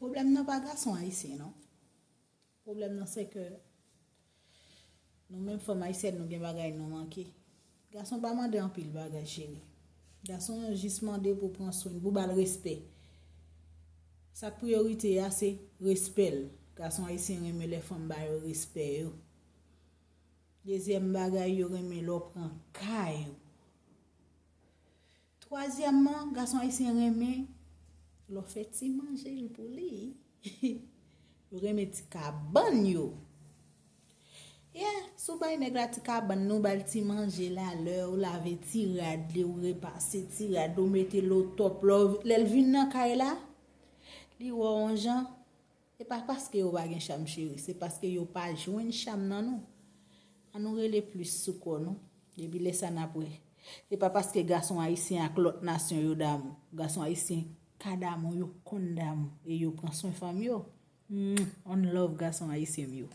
Problème non pas garçon haïtien non. Problème non c'est que nous même femmes haïtiennes nous gen bagay nous manquer. Garçon pas mandé en pile bagay chéri. Garçon juste mandé pour prendre soin, pour bal respect. Sa priorité c'est respect. Garçon haïtien aime les femmes ba respect yo. Deuxième bagay yo aime l'on prend caille. Troisièmement, garçon haïtien aime l'on fait ti manger pour lui. Yo aime ti cabane yo. Sou bay nèg la ti cabane nou bal ti manger la l'heure ou lave ti rad ou repasser ti rad ou mette l'eau top l'el vin nan kay la. Li ou on jan. C'est pas parce que yo pa gen cham chéri, c'est parce que yo pa joine cham nan nou. An nou rele plus sou kon nou. Depuis les san après. C'est pas parce que garçon haïtien ak l'autre nation yo d'amour. Garçon haïtien ka d'amour yo kon d'amour et yo prend soin femme yo. On love garçon haïtien yo.